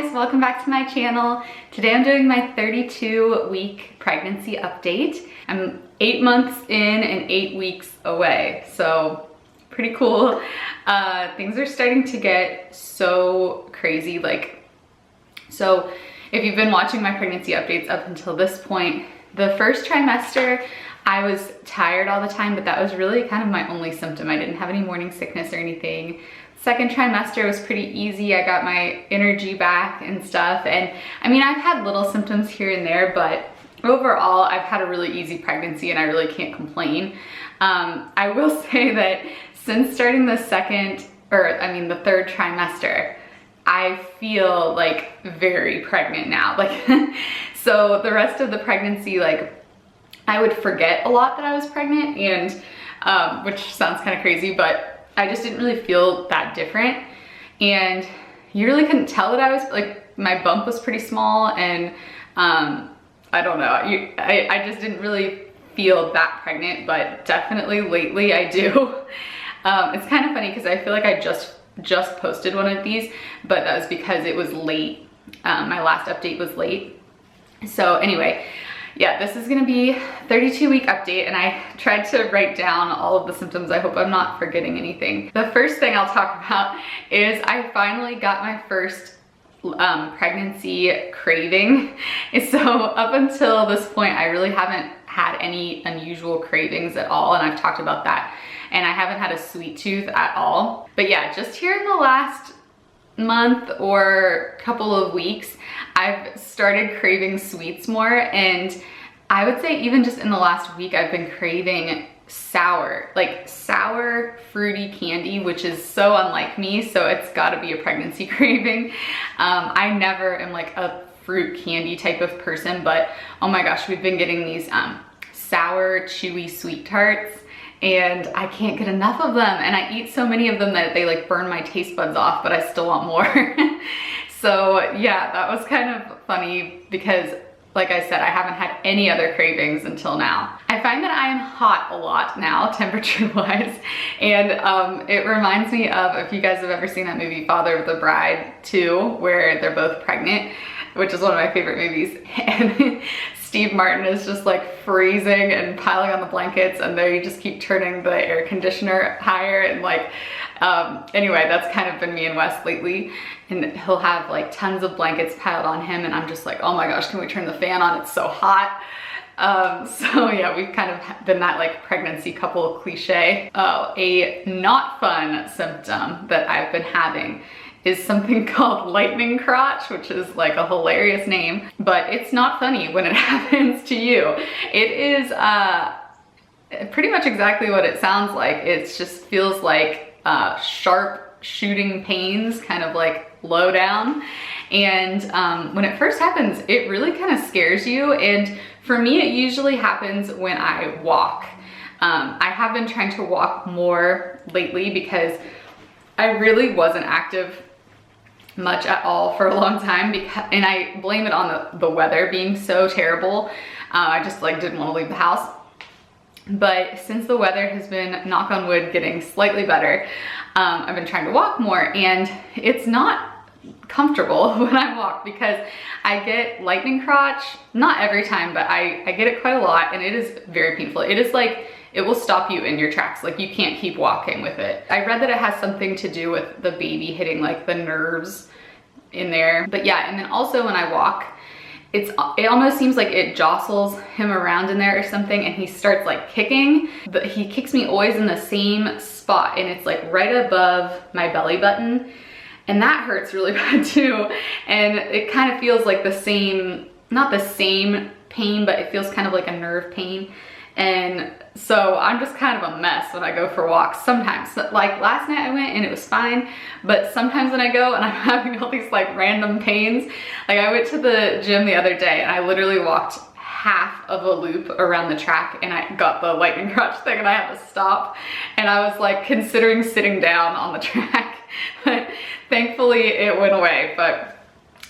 guys, welcome back to my channel. Today I'm doing my 32-week pregnancy update. I'm 8 months in and 8 weeks away, so pretty cool. Things are starting to get so crazy. So if you've been watching my pregnancy updates up until this point, the first trimester, I was tired all the time, but that was really kind of my only symptom. I didn't have any morning sickness or anything. Second trimester was pretty easy. I got my energy back and stuff. And I mean, I've had little symptoms here and there, but overall, I've had a really easy pregnancy and I really can't complain. I will say that since starting the the third trimester, I feel like very pregnant now. So the rest of the pregnancy, I would forget a lot that I was pregnant, and which sounds kind of crazy, but I just didn't really feel that different. And you really couldn't tell that I was, my bump was pretty small, and I don't know, I just didn't really feel that pregnant, but definitely lately I do. It's kind of funny because I feel like I just posted one of these, but that was because it was late. My last update was late. So anyway, yeah, this is gonna be 32-week update, and I tried to write down all of the symptoms. I hope I'm not forgetting anything. The first thing I'll talk about is I finally got my first pregnancy craving. So up until this point, I really haven't had any unusual cravings at all, and I've talked about that. And I haven't had a sweet tooth at all. But yeah, just here in the last month or couple of weeks, I've started craving sweets more, and I would say even just in the last week, I've been craving sour fruity candy, which is so unlike me, so it's gotta be a pregnancy craving. I never am a fruit candy type of person, but oh my gosh, we've been getting these sour, chewy sweet tarts, and I can't get enough of them, and I eat so many of them that they burn my taste buds off, but I still want more. So yeah, that was kind of funny because, like I said, I haven't had any other cravings until now. I find that I am hot a lot now, temperature-wise, and it reminds me of, if you guys have ever seen that movie, Father of the Bride 2, where they're both pregnant, which is one of my favorite movies, and Steve Martin is just freezing and piling on the blankets, and they just keep turning the air conditioner higher, and anyway, that's kind of been me and Wes lately, and he'll have tons of blankets piled on him, and I'm just oh my gosh, can we turn the fan on? It's so hot. So yeah, we've kind of been that pregnancy couple cliche. A not fun symptom that I've been having is something called Lightening Crotch, which is a hilarious name, but it's not funny when it happens to you. It is pretty much exactly what it sounds like. It just feels like sharp shooting pains, kind of low down. And when it first happens, it really kind of scares you. And for me, it usually happens when I walk. I have been trying to walk more lately because I really wasn't active much at all for a long time, and I blame it on the weather being so terrible. I just didn't want to leave the house. But since the weather has been, knock on wood, getting slightly better, I've been trying to walk more, and it's not comfortable when I walk because I get lightning crotch, not every time, but I get it quite a lot, and it is very painful. It is it will stop you in your tracks. You can't keep walking with it. I read that it has something to do with the baby hitting the nerves in there. But yeah, and then also when I walk, it almost seems like it jostles him around in there or something, and he starts kicking, but he kicks me always in the same spot, and it's right above my belly button, and that hurts really bad too. And it kind of feels the same, not the same pain, but it feels kind of like a nerve pain. And so I'm just kind of a mess when I go for walks sometimes. Last night I went and it was fine, but sometimes when I go and I'm having all these random pains, I went to the gym the other day and I literally walked half of a loop around the track, and I got the lightning crotch thing and I had to stop, and I was considering sitting down on the track, but thankfully it went away. But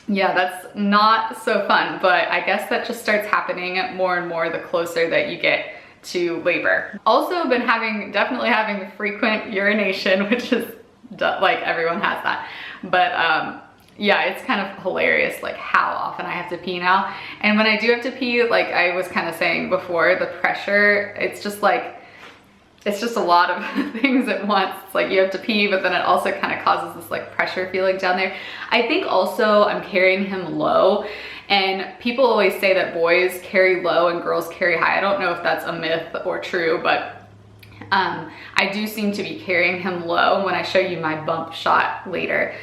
yeah, that's not so fun, but I guess that just starts happening more and more the closer that you get to labor. Also been definitely having frequent urination, which is everyone has that. But yeah, it's kind of hilarious like how often I have to pee now. And when I do have to pee, like I was kind of saying before, the pressure, it's just a lot of things at once. It's like you have to pee, but then it also kind of causes this like pressure feeling down there. I think also I'm carrying him low, and people always say that boys carry low and girls carry high. I don't know if that's a myth or true, but I do seem to be carrying him low. When I show you my bump shot later,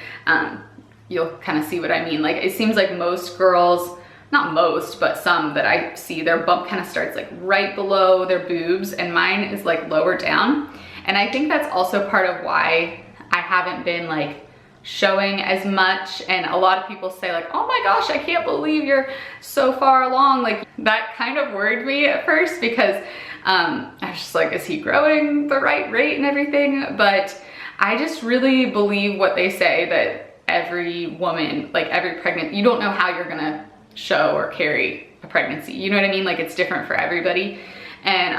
you'll kind of see what I mean. Like it seems like most girls, not most, but some that I see, their bump kind of starts like right below their boobs, and mine is like lower down. And I think that's also part of why I haven't been like showing as much. And a lot of people say like, oh my gosh, I can't believe you're so far along. Like that kind of worried me at first, because I was just like, is he growing the right rate and everything? But I just really believe what they say, that every woman, like every pregnant, you don't know how you're gonna show or carry a pregnancy. You know what I mean? Like it's different for everybody. And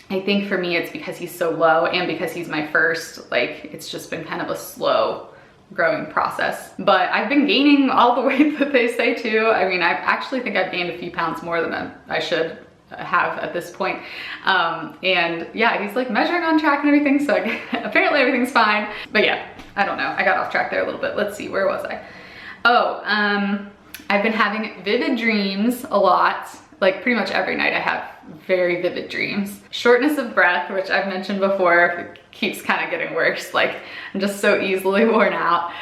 I think for me, it's because he's so low and because he's my first, like it's just been kind of a slow growing process. But I've been gaining all the weight that they say too. I mean, I actually think I've gained a few pounds more than I should have at this point. And yeah, he's like measuring on track and everything. So apparently everything's fine. But yeah, I don't know. I got off track there a little bit. Let's see, where was I? Oh, I've been having vivid dreams a lot. Like pretty much every night I have very vivid dreams. Shortness of breath, which I've mentioned before, it keeps kind of getting worse. Like I'm just so easily worn out.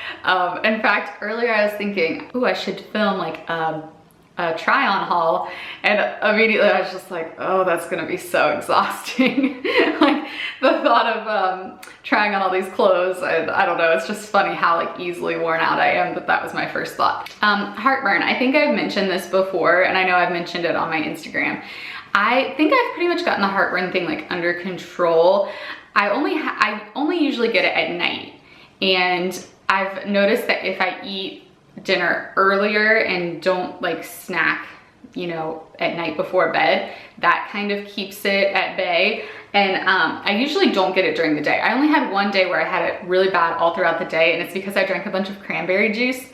In fact, earlier I was thinking, ooh, I should film like a try-on haul, and immediately I was just like, oh, that's gonna be so exhausting. Like the thought of trying on all these clothes, I don't know, it's just funny how like easily worn out I am, but that was my first thought. Heartburn, I think I've mentioned this before, and I know I've mentioned it on my Instagram. I think I've pretty much gotten the heartburn thing like under control. I only usually get it at night, and I've noticed that if I eat dinner earlier and don't like snack, you know, at night before bed, that kind of keeps it at bay. And I usually don't get it during the day. I only had one day where I had it really bad all throughout the day, and it's because I drank a bunch of cranberry juice,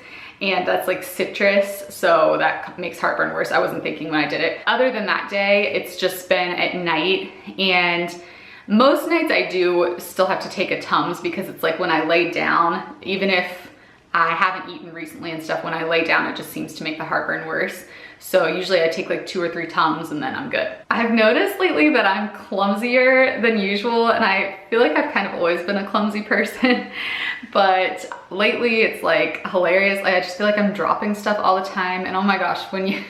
and that's like citrus, so that makes heartburn worse. I wasn't thinking when I did it. Other than that day, it's just been at night, and most nights I do still have to take a Tums, because it's like when I lay down, even if I haven't eaten recently and stuff, when I lay down, it just seems to make the heartburn worse. So usually I take like 2 or 3 Tums and then I'm good. I've noticed lately that I'm clumsier than usual, and I feel like I've kind of always been a clumsy person, but lately it's like hilarious. I just feel like I'm dropping stuff all the time, and oh my gosh, when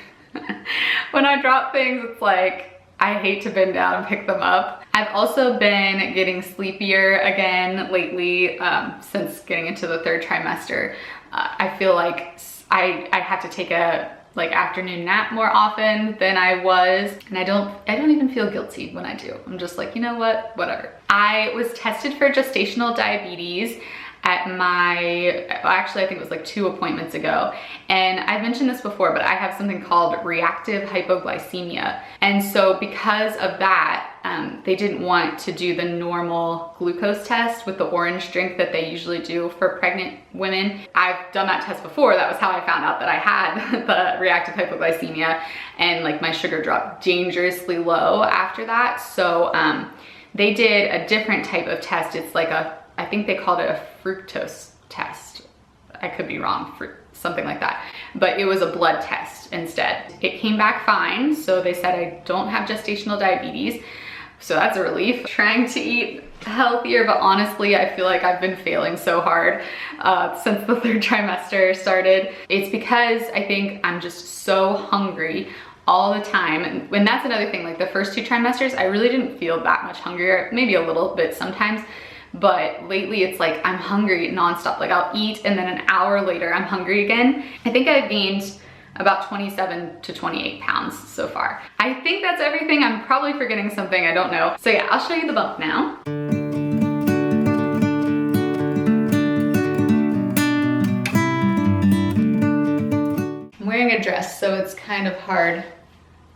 I drop things, it's like, I hate to bend down and pick them up. I've also been getting sleepier again lately, since getting into the 3rd trimester. I feel like I have to take a like afternoon nap more often than I was, and I don't even feel guilty when I do. I'm just like, you know what, whatever. I was tested for gestational diabetes at actually I think it was like 2 appointments ago, and I've mentioned this before, but I have something called reactive hypoglycemia, and so because of that, they didn't want to do the normal glucose test with the orange drink that they usually do for pregnant women. I've done that test before. That was how I found out that I had the reactive hypoglycemia, and like my sugar dropped dangerously low after that. So they did a different type of test. It's like I think they called it a fructose test. I could be wrong, for something like that. But it was a blood test instead. It came back fine, so they said I don't have gestational diabetes. So that's a relief. Trying to eat healthier, but honestly, I feel like I've been failing so hard since the 3rd trimester started. It's because I think I'm just so hungry all the time. And that's another thing, like the first 2 trimesters, I really didn't feel that much hungrier, maybe a little bit sometimes. But lately it's like I'm hungry nonstop. Like I'll eat and then an hour later I'm hungry again. I think I've gained about 27 to 28 pounds so far. I think that's everything. I'm probably forgetting something, I don't know. So yeah, I'll show you the bump now. I'm wearing a dress, so it's kind of hard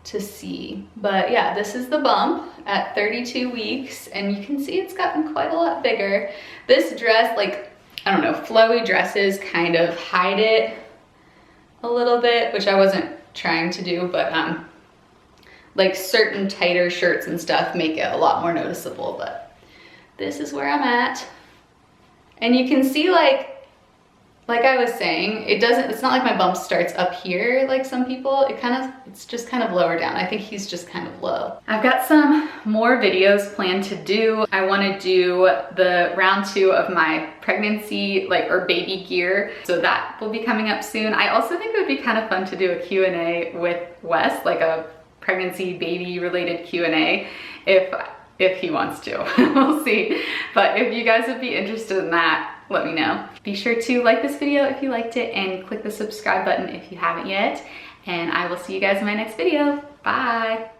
to see, but yeah, this is the bump at 32 weeks, and you can see it's gotten quite a lot bigger. This dress, like I don't know, flowy dresses kind of hide it a little bit, which I wasn't trying to do, but like certain tighter shirts and stuff make it a lot more noticeable, but this is where I'm at. And you can see like I was saying, it's not like my bump starts up here like some people. It's just kind of lower down. I think he's just kind of low. I've got some more videos planned to do. I want to do the round 2 of my pregnancy or baby gear. So that will be coming up soon. I also think it would be kind of fun to do a Q&A with Wes, like a pregnancy baby related Q&A if he wants to. We'll see. But if you guys would be interested in that, let me know. Be sure to like this video if you liked it and click the subscribe button if you haven't yet. And I will see you guys in my next video. Bye.